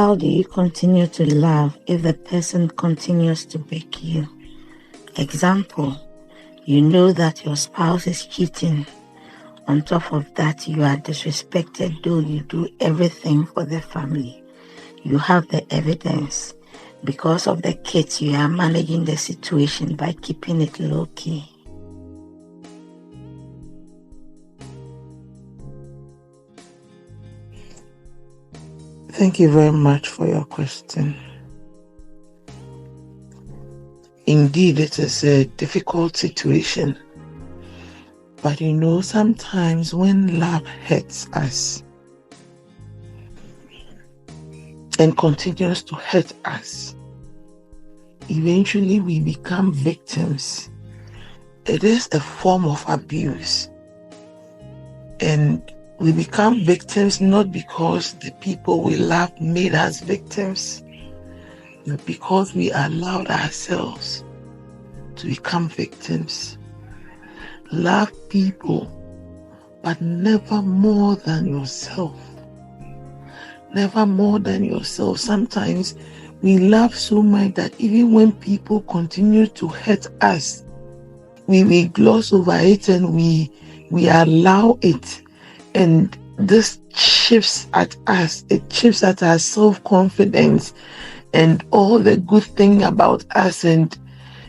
How do you continue to love if the person continues to break you? Example, you know that your spouse is cheating. On top of that, you are disrespected, though you do everything for the family. You have the evidence. Because of the kids, you are managing the situation by keeping it low-key. Thank you very much for your question. Indeed, it is a difficult situation. But sometimes when love hurts us and continues to hurt us, eventually we become victims. It is a form of abuse. And we become victims not because the people we love made us victims, but because we allowed ourselves to become victims. Love people, but never more than yourself. Never more than yourself. Sometimes we love so much that even when people continue to hurt us, we gloss over it and we allow it. And this chips at us. It chips at our self-confidence and all the good thing about us. And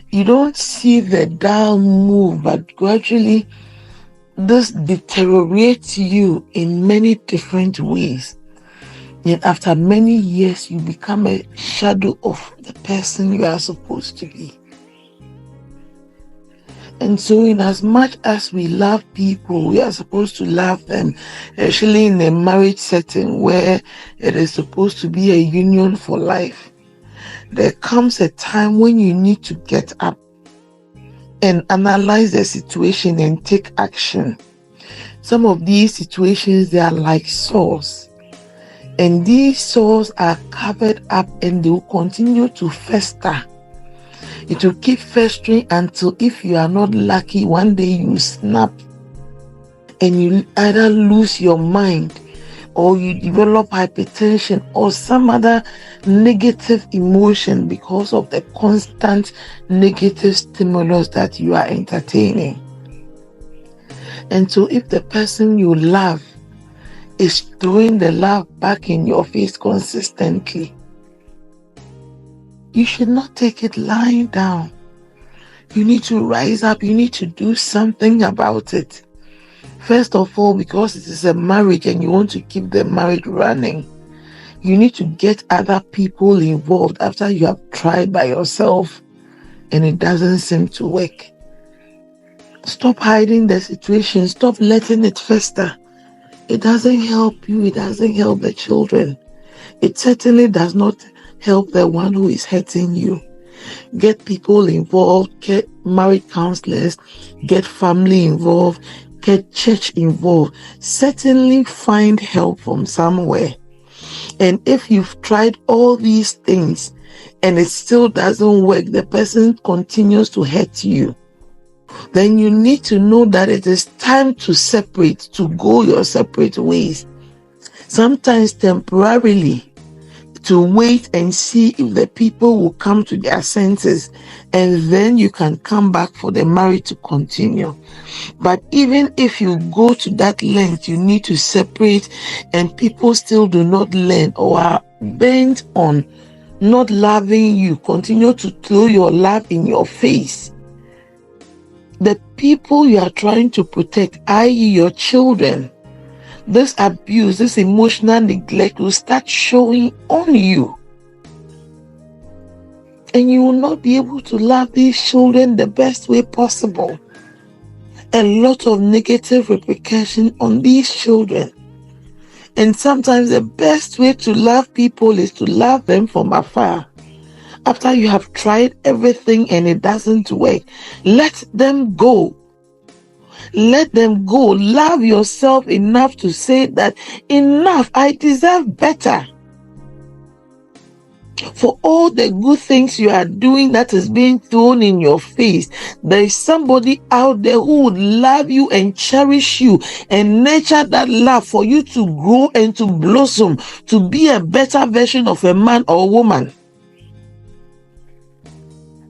you don't see the dial move, but gradually this deteriorates you in many different ways. Yet after many years, you become a shadow of the person you are supposed to be. And so in as much as we love people, we are supposed to love them, especially in a marriage setting where it is supposed to be a union for life. There comes a time when you need to get up and analyze the situation and take action. Some of these situations, they are like sores. And these sores are covered up and they will continue to fester. It will keep festering until, if you are not lucky, one day you snap and you either lose your mind or you develop hypertension or some other negative emotion because of the constant negative stimulus that you are entertaining. And so if the person you love is throwing the love back in your face consistently, you should not take it lying down. You need to rise up. You need to do something about it. First of all, because it is a marriage and you want to keep the marriage running, you need to get other people involved after you have tried by yourself and it doesn't seem to work. Stop hiding the situation. Stop letting it fester. It doesn't help you. It doesn't help the children. It certainly does not help the one who is hurting you. Get people involved. Get marriage counselors. Get family involved. Get church involved. Certainly find help from somewhere. And if you've tried all these things and it still doesn't work, the person continues to hurt you, then you need to know that it is time to separate, to go your separate ways. Sometimes temporarily, to wait and see if the people will come to their senses, and then you can come back for the marriage to continue. But even if you go to that length, you need to separate, and people still do not learn or are bent on not loving you, continue to throw your love in your face. The people you are trying to protect, i.e. your children, this abuse, this emotional neglect will start showing on you. And you will not be able to love these children the best way possible. A lot of negative repercussion on these children. And sometimes the best way to love people is to love them from afar. After you have tried everything and it doesn't work, let them go. Let them go. Love yourself enough to say that enough, I deserve better. For all the good things you are doing that is being thrown in your face, there is somebody out there who would love you and cherish you and nurture that love for you to grow and to blossom, to be a better version of a man or woman.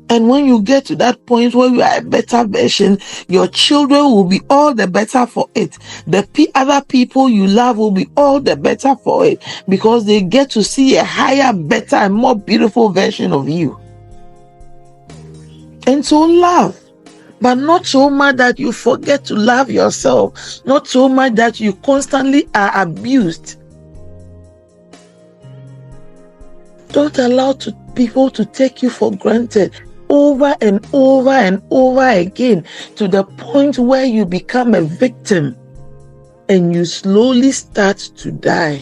And when you get to that point where you are a better version, your children will be all the better for it. The other people you love will be all the better for it, because they get to see a higher, better, and more beautiful version of you. And so love, but not so much that you forget to love yourself, not so much that you constantly are abused. Don't allow people to take you for granted over and over and over again, to the point where you become a victim and you slowly start to die.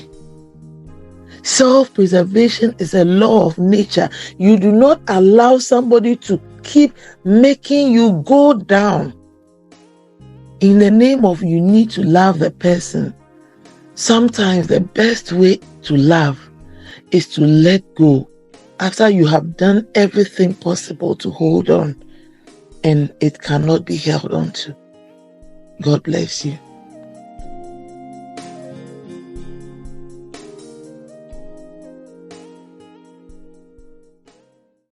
Self-preservation is a law of nature. You do not allow somebody to keep making you go down in the name of you need to love the person. Sometimes the best way to love is to let go after you have done everything possible to hold on, and it cannot be held on to. God bless you.